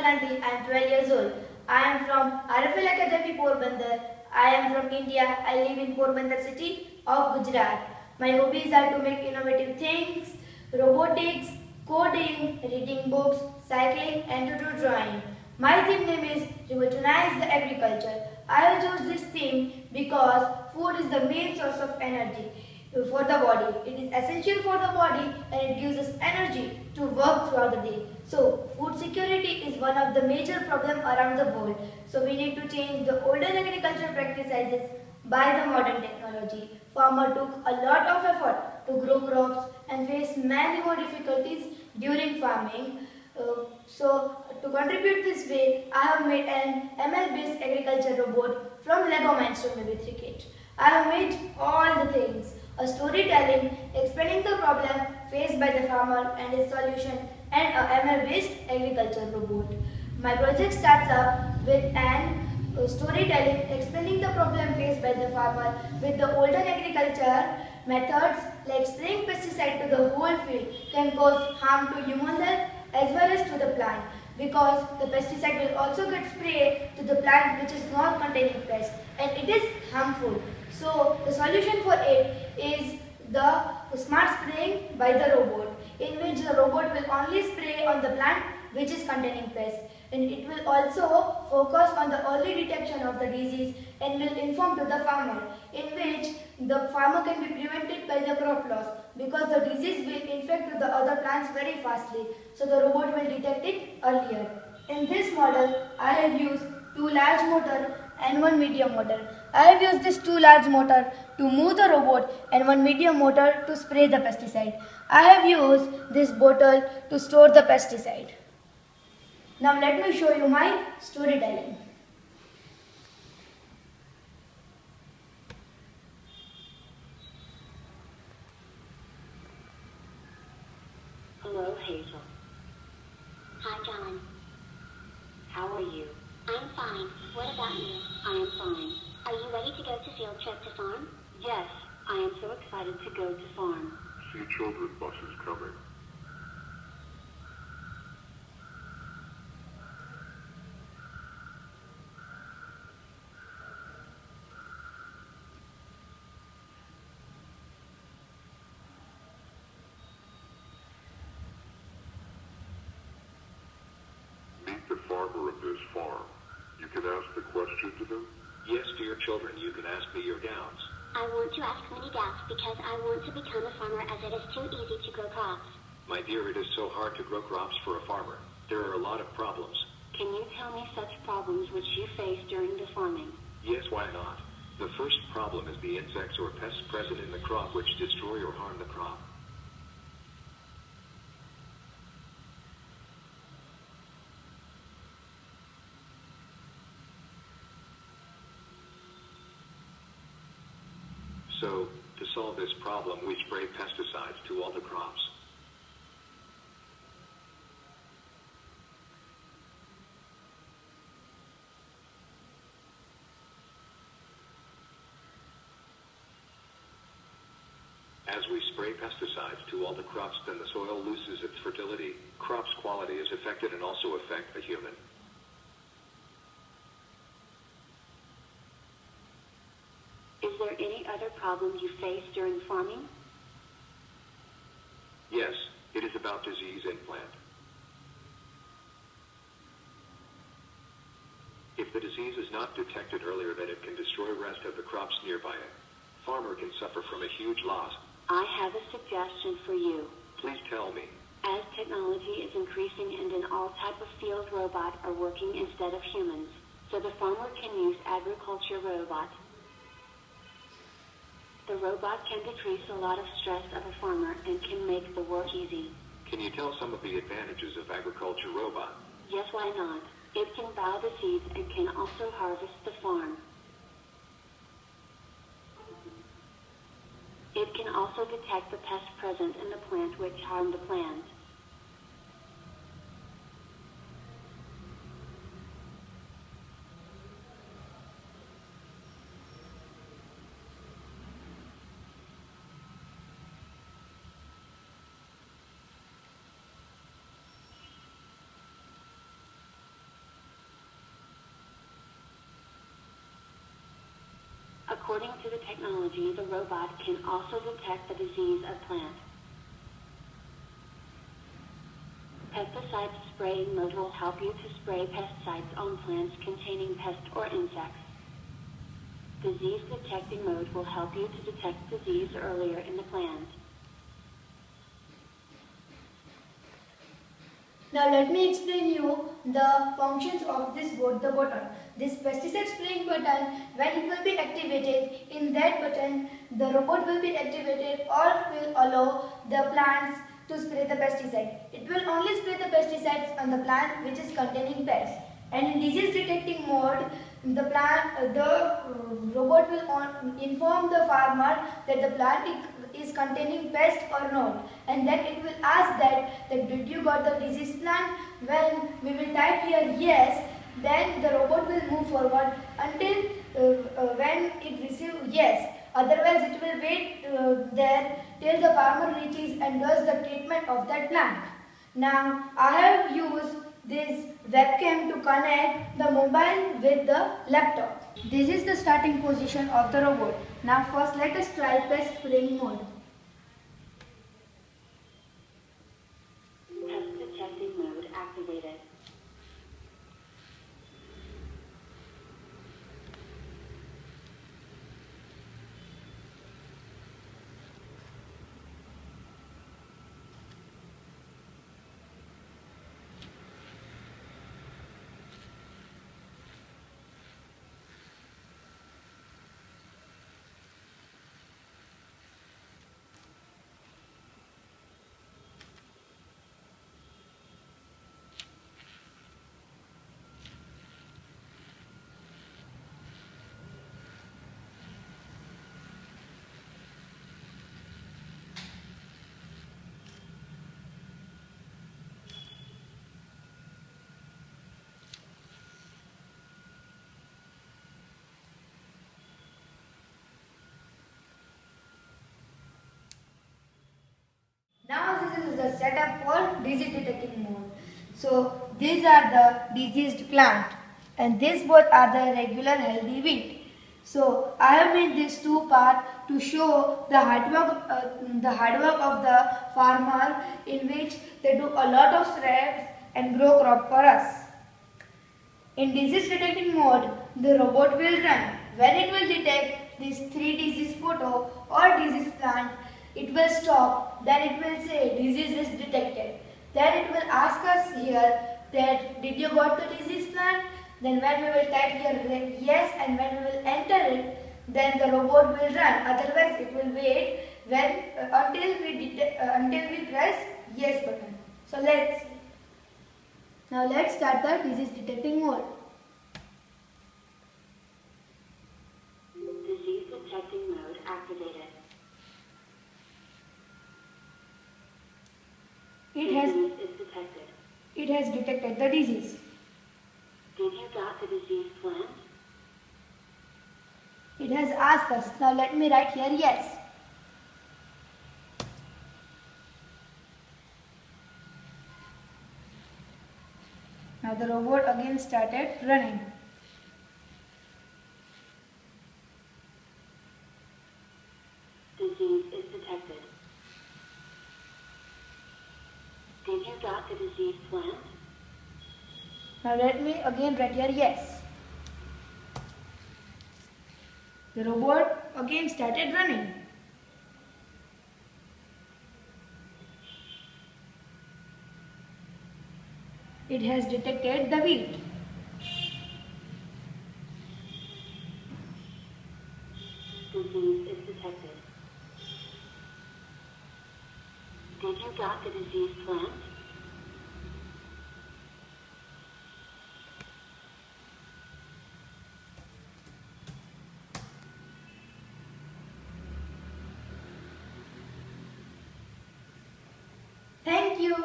Gandhi. I am 12 years old. I am from RFL Academy, Porbandar. I am from India. I live in Porbandar city of Gujarat. My hobbies are to make innovative things, robotics, coding, reading books, cycling and to do drawing. My theme name is Revolutionize the Agriculture. I have chosen this theme because food is the main source of energy for the body. It is essential for the body and it gives us energy to work throughout the day. So, food security is one of the major problems around the world. So, we need to change the older agriculture practices by the modern technology. Farmer took a lot of effort to grow crops and face many more difficulties during farming. To contribute this way, I have made an ML-based agriculture robot from Lego Mindstorm with kit. I have made all the things, a storytelling explaining the problem faced by the farmer and his solution, and a ML-based agriculture robot. My project starts up with an storytelling explaining the problem faced by the farmer with the older agriculture methods like spraying pesticide to the whole field can cause harm to human health as well as to the plant, because the pesticide will also get sprayed to the plant which is not containing pest and it is harmful. So the solution for it is the smart spraying by the robot, in which the robot will only spray on the plant which is containing pest, and it will also focus on the early detection of the disease and will inform to the farmer, in which the farmer can be prevented by the crop loss, because the disease will infect to the other plants very fastly, so the robot will detect it earlier. In this model, I have used two large motors and one medium motor. I have used this two large motor to move the robot and one medium motor to spray the pesticide. I have used this bottle to store the pesticide. Now let me show you my storytelling. Hello, Hazel. Hi, John. How are you? I'm fine. What about you? I am fine. Are you ready to go to field trip to farm? Yes, I am so excited to go to farm. See children buses coming. Meet the farmer of this farm. You can ask the question to them. Yes, dear children, you can ask me your doubts. I want to ask many doubts because I want to become a farmer as it is too easy to grow crops. My dear, it is so hard to grow crops for a farmer. There are a lot of problems. Can you tell me such problems which you face during the farming? Yes, why not? The first problem is the insects or pests present in the crop which destroy or harm the crop. So, to solve this problem, we spray pesticides to all the crops. As we spray pesticides to all the crops, then the soil loses its fertility, crop's quality is affected and also affect the human. Is there any other problem you face during farming? Yes, it is about disease in plant. If the disease is not detected earlier, then it can destroy rest of the crops nearby it. Farmer can suffer from a huge loss. I have a suggestion for you. Please tell me. As technology is increasing and in all type of field robots are working instead of humans, so the farmer can use agriculture robot. The robot can decrease a lot of stress of a farmer and can make the work easy. Can you tell some of the advantages of agriculture robot? Yes, why not? It can bow the seeds and can also harvest the farm. It can also detect the pests present in the plant which harm the plant. According to the technology, the robot can also detect the disease of plants. Pesticide spraying mode will help you to spray pesticides on plants containing pests or insects. Disease detecting mode will help you to detect disease earlier in the plant. Now let me explain you the functions of this button. This pesticide spraying button, when it will be activated, in that button the robot will be activated or will allow the plants to spray the pesticide. It will only spray the pesticides on the plant which is containing pests. And in disease detecting mode, the robot will inform the farmer that the plant is containing pest or not, and then it will ask that did you got the disease plant. When we will type here yes, then the robot will move forward until when it receives yes. Otherwise it will wait there till the farmer reaches and does the treatment of that plant. Now I have used this webcam to connect the mobile with the laptop. This is the starting position of the robot. Now first let us try pest spraying mode. Pest detecting mode activated. Now this is the setup for disease detecting mode. So these are the diseased plant and these both are the regular healthy wheat. So I have made these two parts to show the hard work of the farmer, in which they do a lot of steps and grow crop for us. In disease detecting mode, the robot will run. When it will detect this 3 disease photo or disease plant, it will stop. Then it will say disease is detected. Then it will ask us here that did you got the disease plant? Then when we will type here yes, and when we will enter it, then the robot will run. Otherwise it will wait until we press yes button. So let's start the disease detecting mode. Disease detecting mode activated. Disease is detected. It has detected the disease. Did you got the disease plant? It has asked us. Now let me write here yes. Now the robot again started running. Disease is detected. Did you got the disease plant? Now let me again write here yes. The robot again started running. It has detected the wheat. Disease is detected. Did you got the disease plant? Thank you.